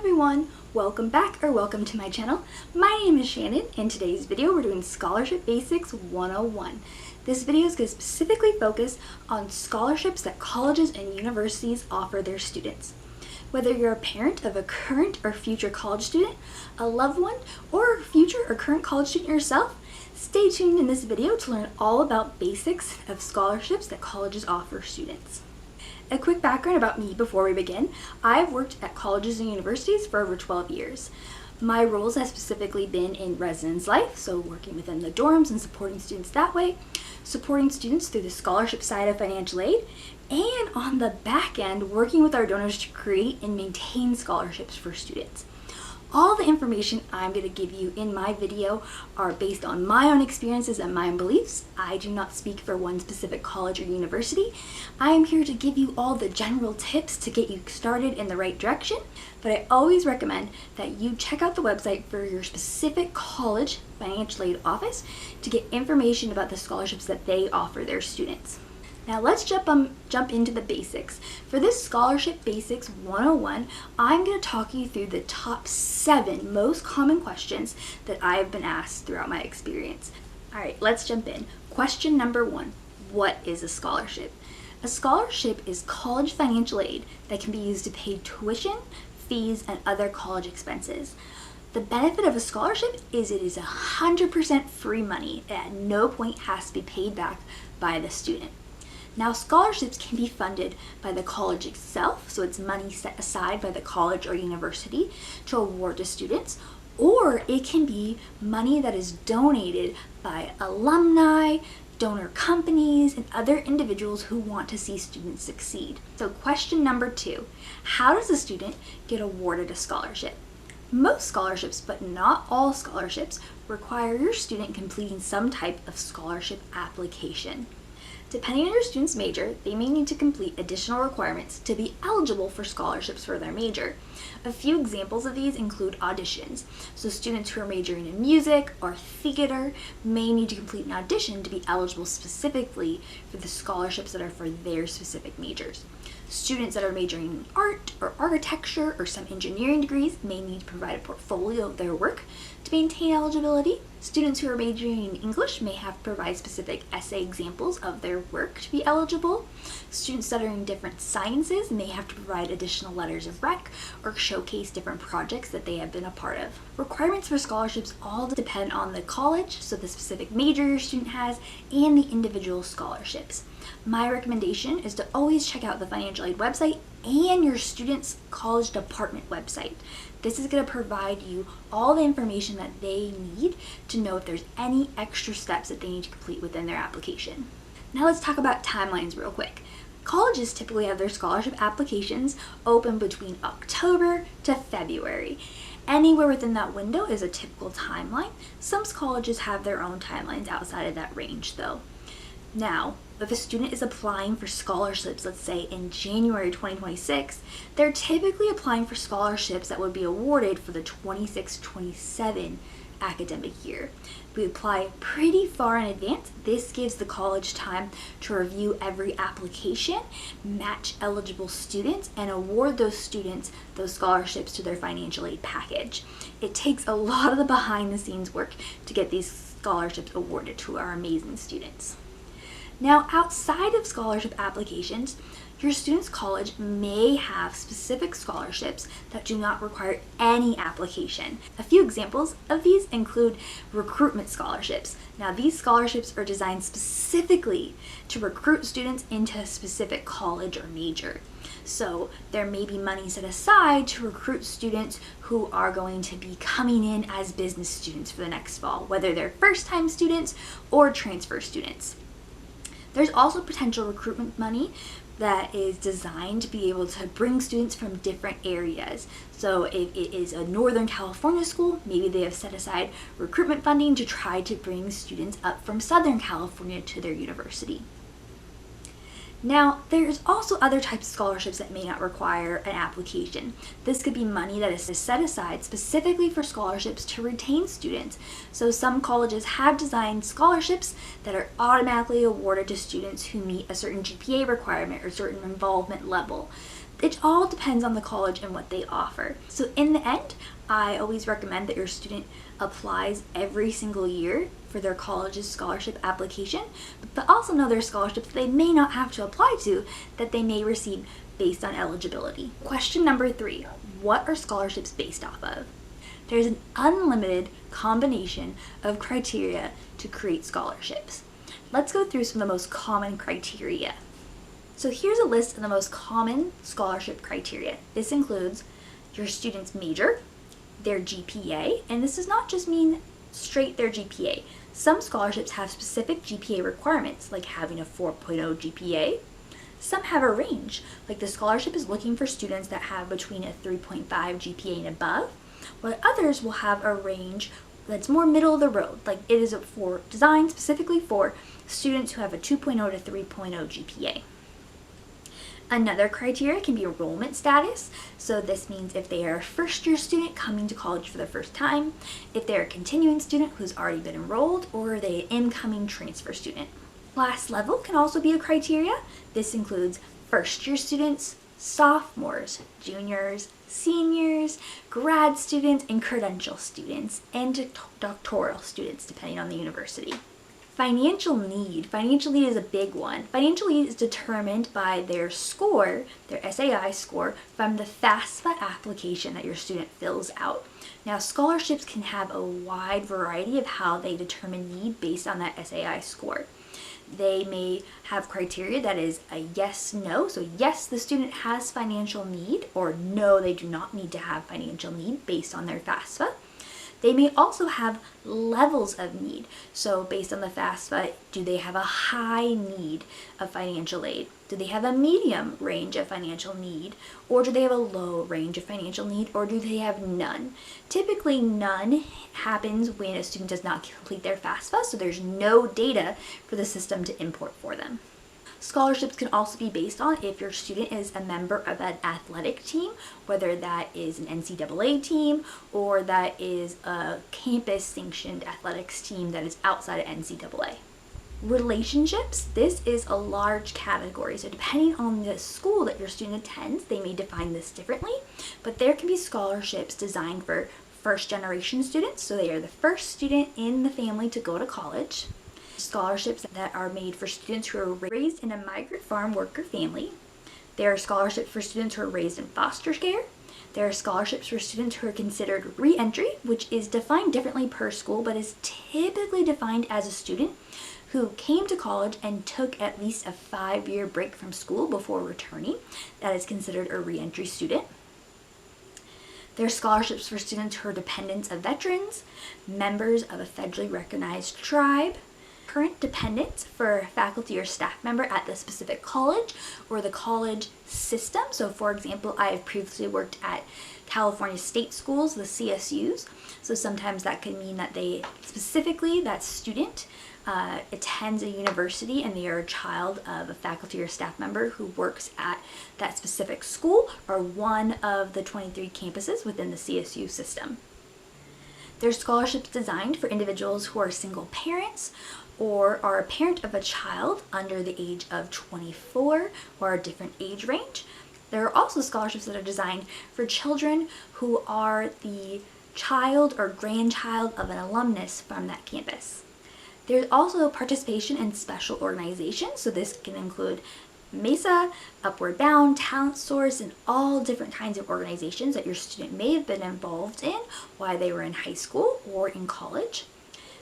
everyone, welcome back or welcome to my channel. My name is Shannon. In today's video we're doing Scholarship Basics 101. This video is going to specifically focus on scholarships that colleges and universities offer their students. Whether you're a parent of a current or future college student, a loved one, or a future or current college student yourself, stay tuned in this video to learn all about basics of scholarships that colleges offer students. A quick background about me before we begin. I've worked at colleges and universities for over 12 years. My roles have specifically been in residence life, so working within the dorms and supporting students that way, supporting students through the scholarship side of financial aid, and on the back end, working with our donors to create and maintain scholarships for students. All the information I'm going to give you in my video are based on my own experiences and my own beliefs. I do not speak for one specific college or university. I am here to give you all the general tips to get you started in the right direction, but I always recommend that you check out the website for your specific college financial aid office to get information about the scholarships that they offer their students. Now let's jump into the basics. For this Scholarship Basics 101, I'm going to talk you through the top 7 most common questions that I've been asked throughout my experience. Alright, let's jump in. Question number 1, what is a scholarship? A scholarship is college financial aid that can be used to pay tuition, fees, and other college expenses. The benefit of a scholarship is it is 100% free money and at no point has to be paid back by the student. Now, scholarships can be funded by the college itself, so it's money set aside by the college or university to award to students, or it can be money that is donated by alumni, donor companies, and other individuals who want to see students succeed. So question number 2, how does a student get awarded a scholarship? Most scholarships, but not all scholarships, require your student completing some type of scholarship application. Depending on your student's major, they may need to complete additional requirements to be eligible for scholarships for their major. A few examples of these include auditions. So students who are majoring in music or theater may need to complete an audition to be eligible specifically for the scholarships that are for their specific majors. Students that are majoring in art or architecture or some engineering degrees may need to provide a portfolio of their work to maintain eligibility. Students who are majoring in English may have to provide specific essay examples of their work to be eligible. Students that are in different sciences may have to provide additional letters of rec or showcase different projects that they have been a part of. Requirements for scholarships all depend on the college, so the specific major your student has, and the individual scholarships. My recommendation is to always check out the financial aid website and your student's college department website. This is going to provide you all the information that they need to know if there's any extra steps that they need to complete within their application. Now let's talk about timelines real quick. Colleges typically have their scholarship applications open between October to February. Anywhere within that window is a typical timeline. Some colleges have their own timelines outside of that range though. Now, if a student is applying for scholarships, let's say in January 2026, they're typically applying for scholarships that would be awarded for the 26-27 academic year. We apply pretty far in advance. This gives the college time to review every application, match eligible students, and award those students those scholarships to their financial aid package. It takes a lot of the behind the scenes work to get these scholarships awarded to our amazing students. Now, outside of scholarship applications, your student's college may have specific scholarships that do not require any application. A few examples of these include recruitment scholarships. Now, these scholarships are designed specifically to recruit students into a specific college or major. So there may be money set aside to recruit students who are going to be coming in as business students for the next fall, whether they're first-time students or transfer students. There's also potential recruitment money that is designed to be able to bring students from different areas. So if it is a Northern California school, maybe they have set aside recruitment funding to try to bring students up from Southern California to their university. Now, there's also other types of scholarships that may not require an application. This could be money that is set aside specifically for scholarships to retain students. So some colleges have designed scholarships that are automatically awarded to students who meet a certain GPA requirement or certain involvement level. It all depends on the college and what they offer. So in the end, I always recommend that your student applies every single year for their college's scholarship application, but also know there are scholarships they may not have to apply to that they may receive based on eligibility. Question number 3, what are scholarships based off of? There's an unlimited combination of criteria to create scholarships. Let's go through some of the most common criteria. So here's a list of the most common scholarship criteria. This includes your student's major, their GPA, and this does not just mean straight their GPA. Some scholarships have specific GPA requirements, like having a 4.0 GPA. Some have a range, like the scholarship is looking for students that have between a 3.5 GPA and above, while others will have a range that's more middle of the road, like it is designed specifically for students who have a 2.0 to 3.0 GPA. Another criteria can be enrollment status. So this means if they are a first-year student coming to college for the first time, if they're a continuing student who's already been enrolled, or they're an incoming transfer student. Class level can also be a criteria. This includes first-year students, sophomores, juniors, seniors, grad students, and credential students, and doctoral students, depending on the university. Financial need. Financial need is a big one. Financial need is determined by their score, their SAI score, from the FAFSA application that your student fills out. Now, scholarships can have a wide variety of how they determine need based on that SAI score. They may have criteria that is a yes, no. So yes, the student has financial need, or no, they do not need to have financial need based on their FAFSA. They may also have levels of need. So based on the FAFSA, do they have a high need of financial aid? Do they have a medium range of financial need? Or do they have a low range of financial need? Or do they have none? Typically none happens when a student does not complete their FAFSA, so there's no data for the system to import for them. Scholarships can also be based on if your student is a member of an athletic team, whether that is an NCAA team or that is a campus-sanctioned athletics team that is outside of NCAA. Relationships, this is a large category. So depending on the school that your student attends, they may define this differently, but there can be scholarships designed for first-generation students, so they are the first student in the family to go to college. Scholarships that are made for students who are raised in a migrant farm worker family. There are scholarships for students who are raised in foster care. There are scholarships for students who are considered re-entry, which is defined differently per school, but is typically defined as a student who came to college and took at least a 5-year break from school before returning. That is considered a re-entry student. There are scholarships for students who are dependents of veterans, members of a federally recognized tribe, current dependents for a faculty or staff member at the specific college or the college system. So for example, I have previously worked at California state schools, the CSUs. So sometimes that could mean that that student attends a university and they are a child of a faculty or staff member who works at that specific school or one of the 23 campuses within the CSU system. There's scholarships designed for individuals who are single parents or are a parent of a child under the age of 24 or a different age range. There are also scholarships that are designed for children who are the child or grandchild of an alumnus from that campus. There's also participation in special organizations, so this can include MESA, Upward Bound, Talent Source, and all different kinds of organizations that your student may have been involved in while they were in high school or in college.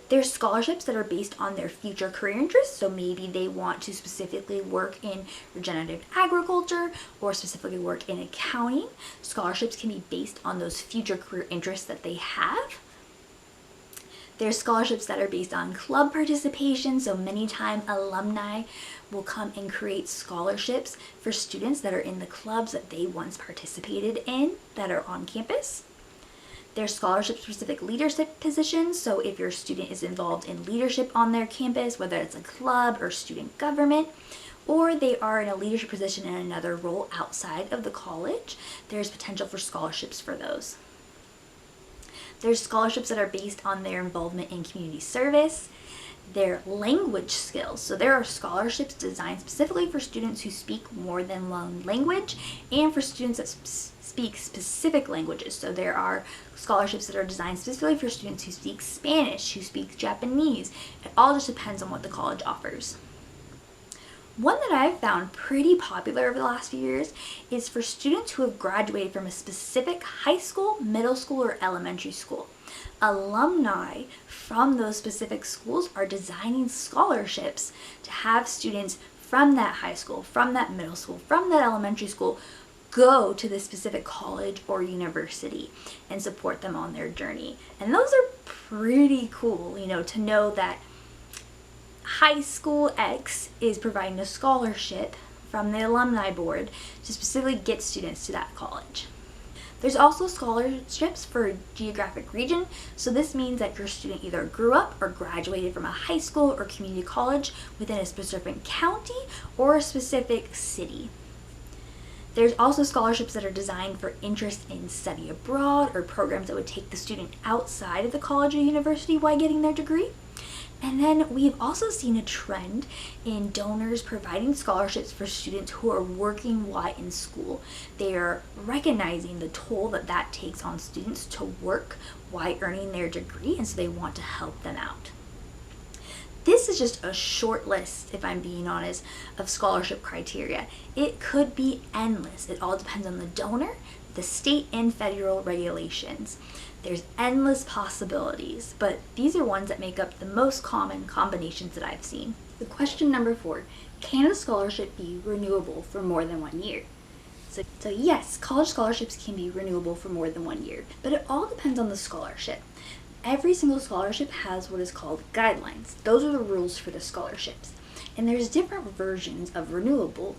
There's scholarships that are based on their future career interests, so maybe they want to specifically work in regenerative agriculture or specifically work in accounting. Scholarships can be based on those future career interests that they have. There's scholarships that are based on club participation, so many times alumni will come and create scholarships for students that are in the clubs that they once participated in that are on campus. There's scholarship-specific leadership positions, so if your student is involved in leadership on their campus, whether it's a club or student government, or they are in a leadership position in another role outside of the college, there's potential for scholarships for those. There's scholarships that are based on their involvement in community service. their language skills. So there are scholarships designed specifically for students who speak more than one language and for students that speak specific languages. So there are scholarships that are designed specifically for students who speak Spanish, who speak Japanese. It all just depends on what the college offers. One that I've found pretty popular over the last few years is for students who have graduated from a specific high school, middle school, or elementary school. Alumni from those specific schools are designing scholarships to have students from that high school, from that middle school, from that elementary school go to the specific college or university and support them on their journey. And those are pretty cool, to know that High School X is providing a scholarship from the alumni board to specifically get students to that college. There's also scholarships for geographic region, so this means that your student either grew up or graduated from a high school or community college within a specific county or a specific city. There's also scholarships that are designed for interest in study abroad or programs that would take the student outside of the college or university while getting their degree. And then we've also seen a trend in donors providing scholarships for students who are working while in school. They are recognizing the toll that takes on students to work while earning their degree, and so they want to help them out. This is just a short list, if I'm being honest, of scholarship criteria. It could be endless. It all depends on the donor, the state and federal regulations. There's endless possibilities, but these are ones that make up the most common combinations that I've seen. The question number 4, can a scholarship be renewable for more than 1 year? So yes, college scholarships can be renewable for more than 1 year, but it all depends on the scholarship. Every single scholarship has what is called guidelines. Those are the rules for the scholarships. And there's different versions of renewable.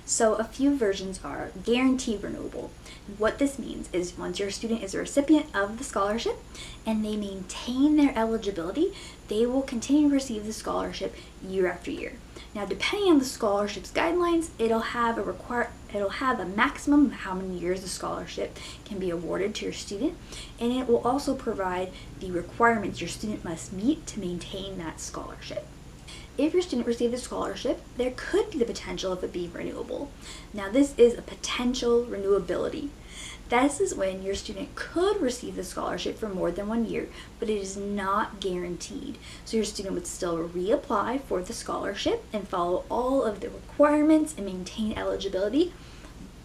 So a few versions are guaranteed renewable. What this means is once your student is a recipient of the scholarship and they maintain their eligibility, they will continue to receive the scholarship year after year. Now, depending on the scholarship's guidelines, it'll have a maximum of how many years the scholarship can be awarded to your student, and it will also provide the requirements your student must meet to maintain that scholarship. If your student received a scholarship, there could be the potential of it being renewable. Now, this is a potential renewability. This is when your student could receive the scholarship for more than 1 year, but it is not guaranteed. So your student would still reapply for the scholarship and follow all of the requirements and maintain eligibility,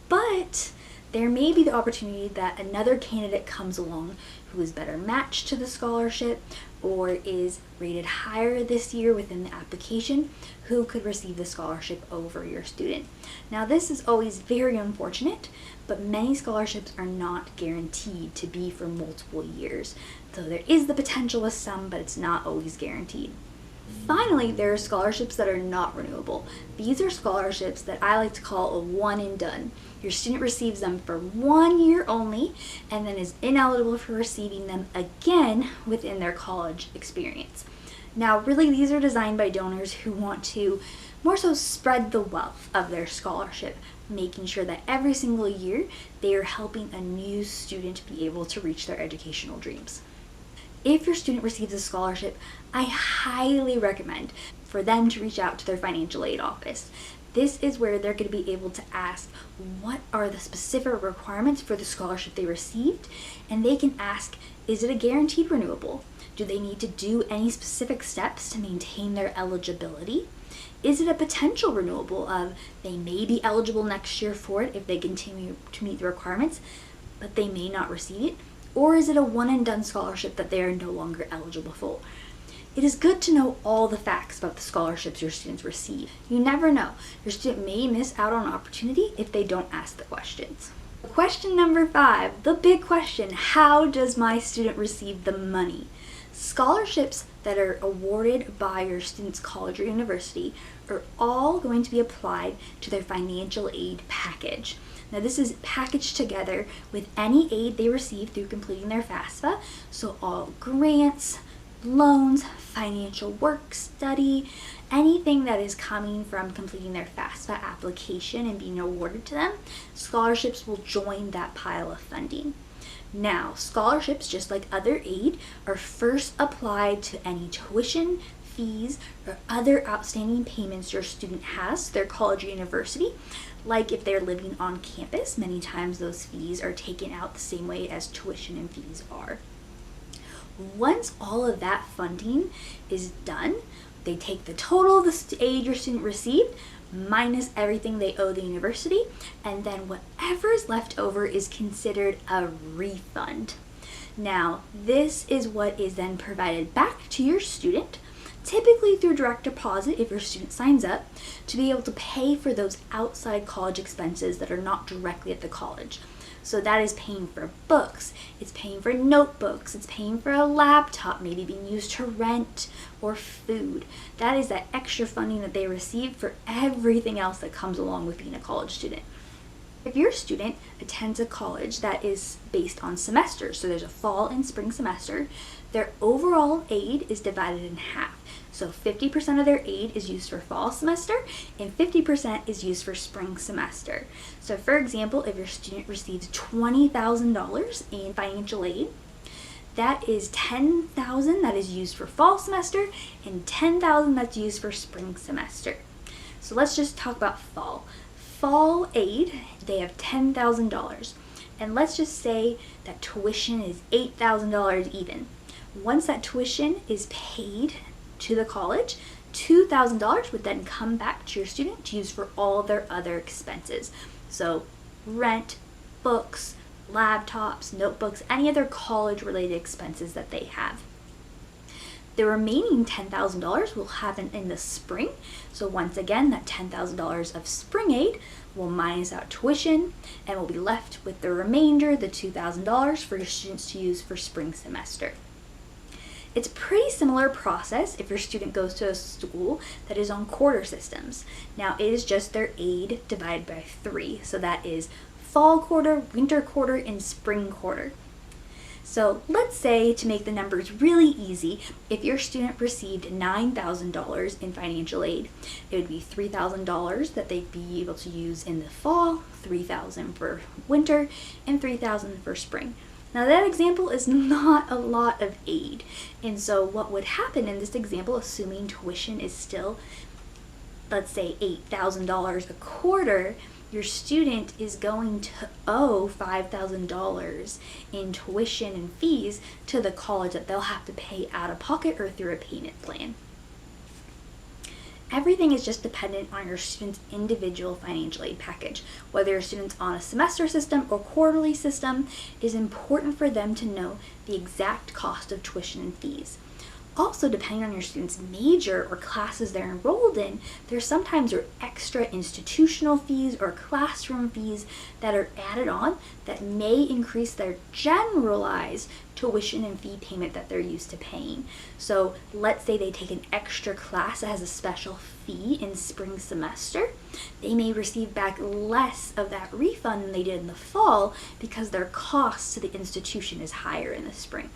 but there may be the opportunity that another candidate comes along who is better matched to the scholarship or is rated higher this year within the application who could receive the scholarship over your student. Now, this is always very unfortunate, but many scholarships are not guaranteed to be for multiple years. So there is the potential with some, but it's not always guaranteed. Finally, there are scholarships that are not renewable. These are scholarships that I like to call a one and done. Your student receives them for 1 year only and then is ineligible for receiving them again within their college experience. Now, really, these are designed by donors who want to more so spread the wealth of their scholarship, making sure that every single year they are helping a new student be able to reach their educational dreams. If your student receives a scholarship, I highly recommend for them to reach out to their financial aid office. This is where they're going to be able to ask what are the specific requirements for the scholarship they received, and they can ask, is it a guaranteed renewable? Do they need to do any specific steps to maintain their eligibility? Is it a potential renewable of they may be eligible next year for it if they continue to meet the requirements, but they may not receive it? Or is it a one and done scholarship that they are no longer eligible for? It is good to know all the facts about the scholarships your students receive. You never know. Your student may miss out on an opportunity if they don't ask the questions. Question number 5, the big question: how does my student receive the money? Scholarships that are awarded by your student's college or university are all going to be applied to their financial aid package. Now, this is packaged together with any aid they receive through completing their FAFSA, so all grants, loans, financial work study, anything that is coming from completing their FAFSA application and being awarded to them, scholarships will join that pile of funding. Now, scholarships, just like other aid, are first applied to any tuition, fees, or other outstanding payments your student has to their college or university. Like if they're living on campus, many times those fees are taken out the same way as tuition and fees are. Once all of that funding is done, they take the total of the aid your student received minus everything they owe the university, and then whatever is left over is considered a refund. Now, this is what is then provided back to your student, typically through direct deposit if your student signs up, to be able to pay for those outside college expenses that are not directly at the college. So that is paying for books, it's paying for notebooks, it's paying for a laptop maybe being used to rent, or food. That is that extra funding that they receive for everything else that comes along with being a college student. If your student attends a college that is based on semesters, so there's a fall and spring semester, their overall aid is divided in half. So 50% of their aid is used for fall semester and 50% is used for spring semester. So for example, if your student receives $20,000 in financial aid, that is $10,000 that is used for fall semester and $10,000 that's used for spring semester. So let's just talk about fall. Fall aid, they have $10,000. And let's just say that tuition is $8,000 even. Once that tuition is paid to the college, $2,000 would then come back to your student to use for all their other expenses. So rent, books, laptops, notebooks, any other college related expenses that they have. The remaining $10,000 will happen in the spring. So once again, that $10,000 of spring aid will minus out tuition and will be left with the remainder, the $2,000 for your students to use for spring semester. It's a pretty similar process if your student goes to a school that is on quarter systems. Now it is just their aid divided by 3. So that is fall quarter, winter quarter, and spring quarter. So let's say, to make the numbers really easy, if your student received $9,000 in financial aid, it would be $3,000 that they'd be able to use in the fall, $3,000 for winter, and $3,000 for spring. Now that example is not a lot of aid, and so what would happen in this example, assuming tuition is still, let's say, $8,000 a quarter, your student is going to owe $5,000 in tuition and fees to the college that they'll have to pay out of pocket or through a payment plan. Everything is just dependent on your student's individual financial aid package. Whether your student's on a semester system or quarterly system, it is important for them to know the exact cost of tuition and fees. Also, depending on your student's major or classes they're enrolled in, there sometimes are extra institutional fees or classroom fees that are added on that may increase their generalized tuition and fee payment that they're used to paying. So let's say they take an extra class that has a special fee in spring semester. They may receive back less of that refund than they did in the fall because their cost to the institution is higher in the spring.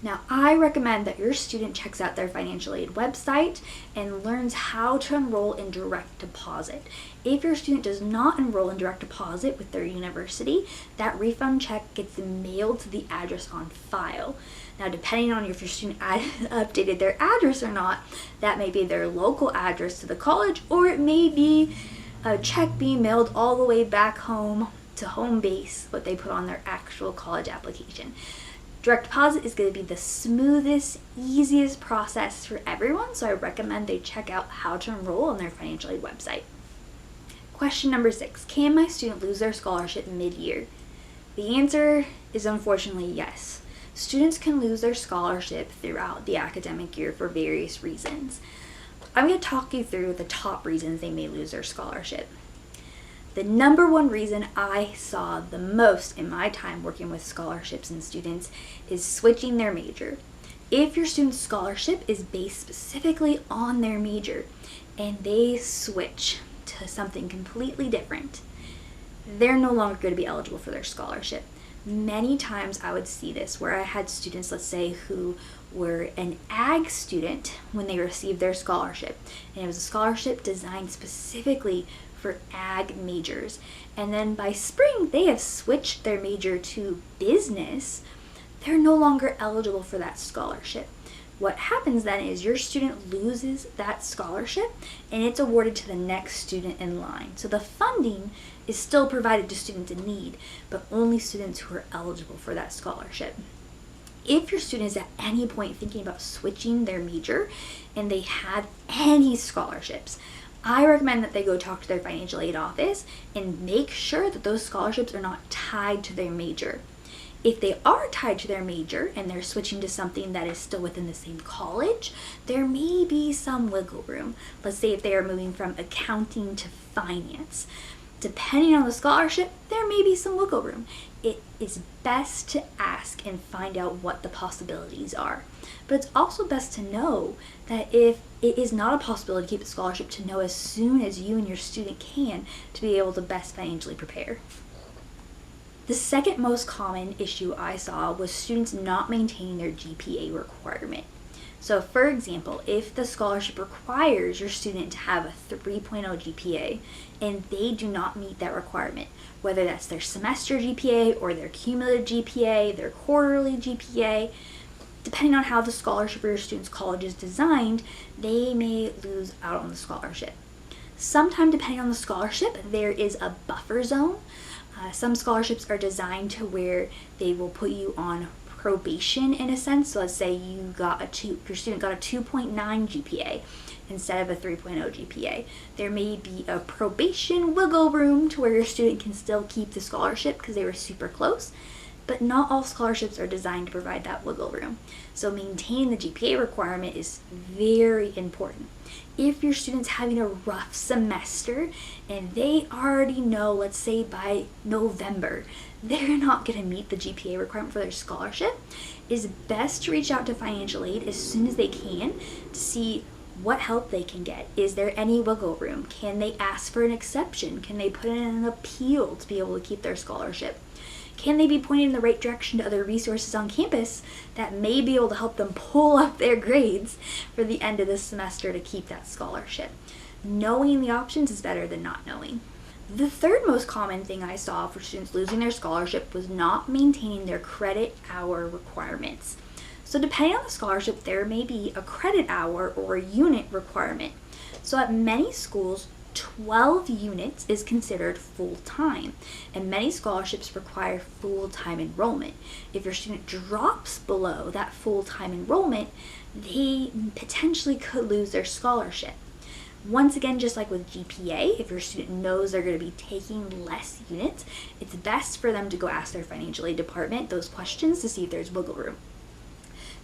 Now, I recommend that your student checks out their financial aid website and learns how to enroll in direct deposit. If your student does not enroll in direct deposit with their university, that refund check gets mailed to the address on file. Now, depending on if your student updated their address or not, that may be their local address to the college, or it may be a check being mailed all the way back home to home base, what they put on their actual college application. Direct deposit is going to be the smoothest, easiest process for everyone, so I recommend they check out how to enroll on their financial aid website. Question number 6, can my student lose their scholarship mid-year? The answer is unfortunately yes. Students can lose their scholarship throughout the academic year for various reasons. I'm going to talk you through the top reasons they may lose their scholarship. The number one reason I saw the most in my time working with scholarships and students is switching their major. If your student's scholarship is based specifically on their major and they switch to something completely different, they're no longer going to be eligible for their scholarship. Many times I would see this where I had students, let's say, who were an ag student when they received their scholarship, and it was a scholarship designed specifically for ag majors, and then by spring they have switched their major to business. They're no longer eligible for that scholarship. What happens then is your student loses that scholarship and it's awarded to the next student in line. So the funding is still provided to students in need, but only students who are eligible for that scholarship. If your student is at any point thinking about switching their major and they had any scholarships, I recommend that they go talk to their financial aid office and make sure that those scholarships are not tied to their major. If they are tied to their major and they're switching to something that is still within the same college, there may be some wiggle room. Let's say if they are moving from accounting to finance. Depending on the scholarship, there may be some wiggle room. It is best to ask and find out what the possibilities are. But it's also best to know that if it is not a possibility to keep the scholarship, to know as soon as you and your student can to be able to best financially prepare. The second most common issue I saw was students not maintaining their GPA requirement. So for example, if the scholarship requires your student to have a 3.0 GPA and they do not meet that requirement, whether that's their semester GPA or their cumulative GPA, their quarterly GPA, depending on how the scholarship for your student's college is designed, they may lose out on the scholarship. Sometime depending on the scholarship, there is a buffer zone. Some scholarships are designed to where they will put you on probation in a sense. So let's say your student got a 2.9 GPA instead of a 3.0 GPA. There may be a probation wiggle room to where your student can still keep the scholarship because they were super close, but not all scholarships are designed to provide that wiggle room. So maintaining the GPA requirement is very important. If your student's having a rough semester and they already know, let's say by November, they're not going to meet the GPA requirement for their scholarship, it's best to reach out to financial aid as soon as they can to see what help they can get. Is there any wiggle room? Can they ask for an exception? Can they put in an appeal to be able to keep their scholarship? Can they be pointed in the right direction to other resources on campus that may be able to help them pull up their grades for the end of the semester to keep that scholarship? Knowing the options is better than not knowing. The third most common thing I saw for students losing their scholarship was not maintaining their credit hour requirements. So depending on the scholarship, there may be a credit hour or a unit requirement. So at many schools, 12 units is considered full-time, and many scholarships require full-time enrollment. If your student drops below that full-time enrollment, they potentially could lose their scholarship. Once again, just like with GPA, if your student knows they're going to be taking less units, it's best for them to go ask their financial aid department those questions to see if there's wiggle room.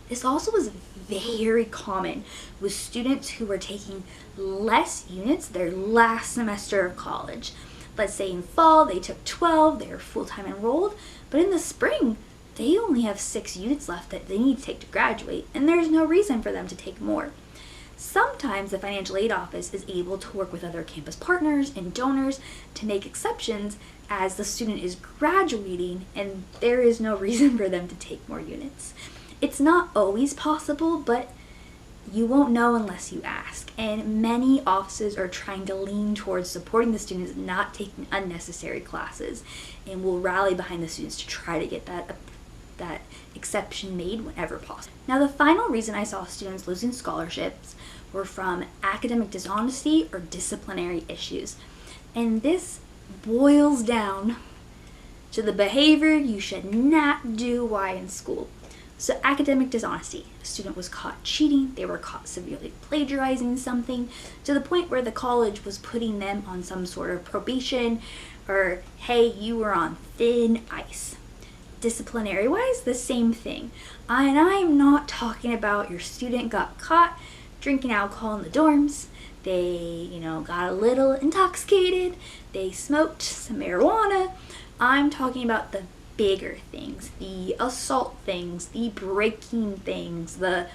This also was very common with students who were taking less units their last semester of college. Let's say in fall they took 12, they were full-time enrolled, but in the spring they only have 6 units left that they need to take to graduate, and there's no reason for them to take more. Sometimes the financial aid office is able to work with other campus partners and donors to make exceptions as the student is graduating and there is no reason for them to take more units. It's not always possible, but you won't know unless you ask. And many offices are trying to lean towards supporting the students not taking unnecessary classes and will rally behind the students to try to get that exception made whenever possible. Now, the final reason I saw students losing scholarships were from academic dishonesty or disciplinary issues. And this boils down to the behavior you should not do while in school. So academic dishonesty, a student was caught cheating, they were caught severely plagiarizing something to the point where the college was putting them on some sort of probation or, hey, you were on thin ice. Disciplinary wise, the same thing. And I'm not talking about your student got caught drinking alcohol in the dorms, they, got a little intoxicated, they smoked some marijuana. I'm talking about the bigger things, the assault things, the breaking things, the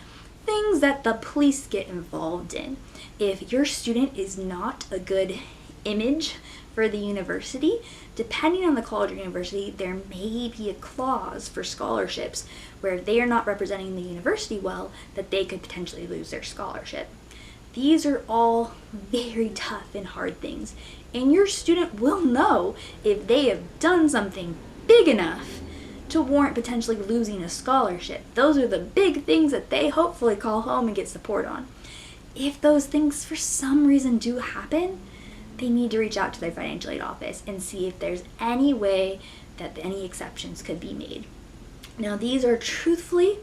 things that the police get involved in. If your student is not a good image for the university, depending on the college or university, there may be a clause for scholarships where they are not representing the university well, that they could potentially lose their scholarship. These are all very tough and hard things, and your student will know if they have done something big enough to warrant potentially losing a scholarship. Those are the big things that they hopefully call home and get support on. If those things for some reason do happen, they need to reach out to their financial aid office and see if there's any way that any exceptions could be made. Now, these are truthfully,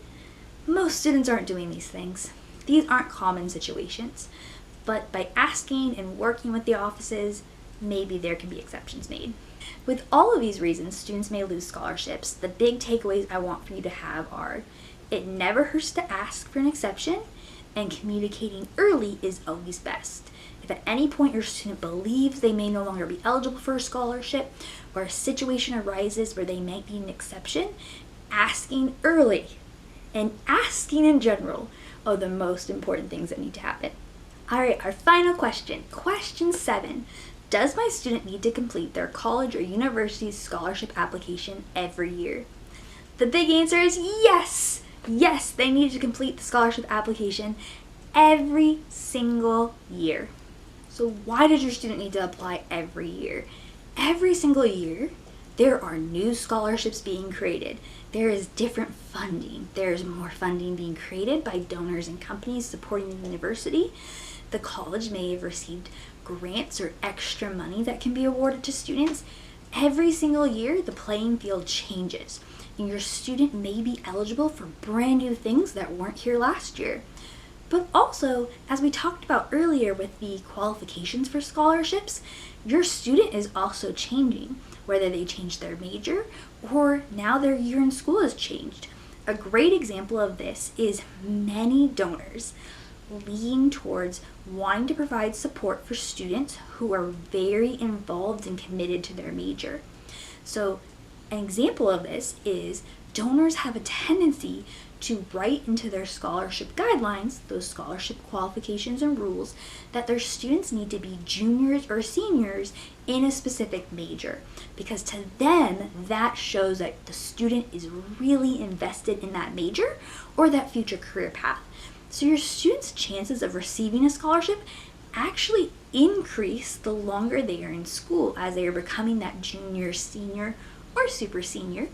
most students aren't doing these things. These aren't common situations, but by asking and working with the offices, maybe there can be exceptions made. With all of these reasons, students may lose scholarships. The big takeaways I want for you to have are, it never hurts to ask for an exception, and communicating early is always best. If at any point your student believes they may no longer be eligible for a scholarship, or a situation arises where they might need an exception, asking early and asking in general are the most important things that need to happen. All right, our final question. Question 7. Does my student need to complete their college or university's scholarship application every year? The big answer is yes! Yes, they need to complete the scholarship application every single year. So why does your student need to apply every year? Every single year, there are new scholarships being created. There is different funding. There's more funding being created by donors and companies supporting the university. The college may have received grants or extra money that can be awarded to students. Every single year, the playing field changes, and your student may be eligible for brand new things that weren't here last year. But also, as we talked about earlier with the qualifications for scholarships, your student is also changing, whether they change their major or now their year in school has changed. A great example of this is many donors lean towards wanting to provide support for students who are very involved and committed to their major. So an example of this is donors have a tendency to write into their scholarship guidelines, those scholarship qualifications and rules, that their students need to be juniors or seniors in a specific major, because to them that shows that the student is really invested in that major or that future career path. So your students' chances of receiving a scholarship actually increase the longer they are in school, as they are becoming that junior, senior, or super senior.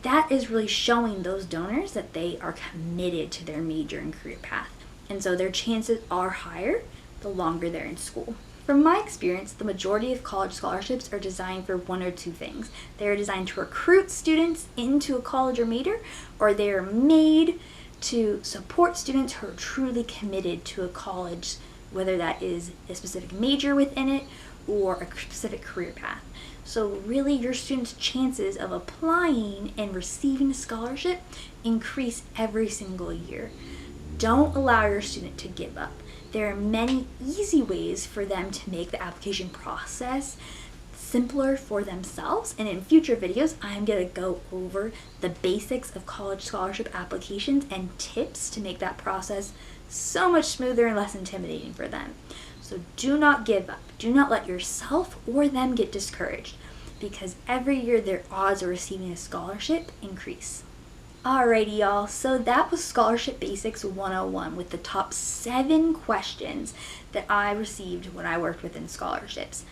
That is really showing those donors that they are committed to their major and career path. And so their chances are higher the longer they're in school. From my experience, the majority of college scholarships are designed for one or two things. They are designed to recruit students into a college or major, or they are made to support students who are truly committed to a college, whether that is a specific major within it or a specific career path. So really, your students' chances of applying and receiving a scholarship increase every single year. Don't allow your student to give up. There are many easy ways for them to make the application process simpler for themselves, and in future videos I'm going to go over the basics of college scholarship applications and tips to make that process so much smoother and less intimidating for them. So do not give up. Do not let yourself or them get discouraged, because every year their odds of receiving a scholarship increase. Alrighty y'all, so that was Scholarship Basics 101 with the top 7 questions that I received when I worked within scholarships.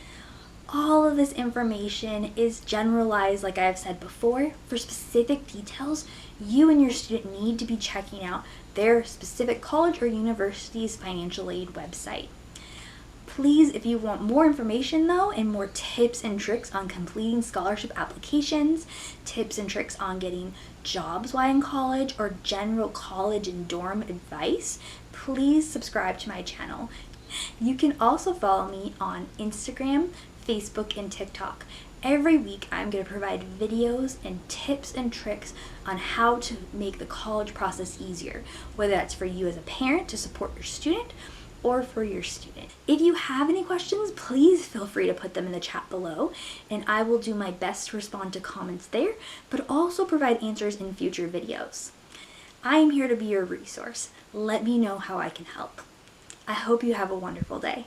All of this information is generalized, like I have said before. For specific details, you and your student need to be checking out their specific college or university's financial aid website. Please, if you want more information though, and more tips and tricks on completing scholarship applications, tips and tricks on getting jobs while in college, or general college and dorm advice, please subscribe to my channel. You can also follow me on Instagram, Facebook, and TikTok. Every week I'm going to provide videos and tips and tricks on how to make the college process easier, whether that's for you as a parent to support your student or for your student. If you have any questions, please feel free to put them in the chat below, and I will do my best to respond to comments there, but also provide answers in future videos. I am here to be your resource. Let me know how I can help. I hope you have a wonderful day.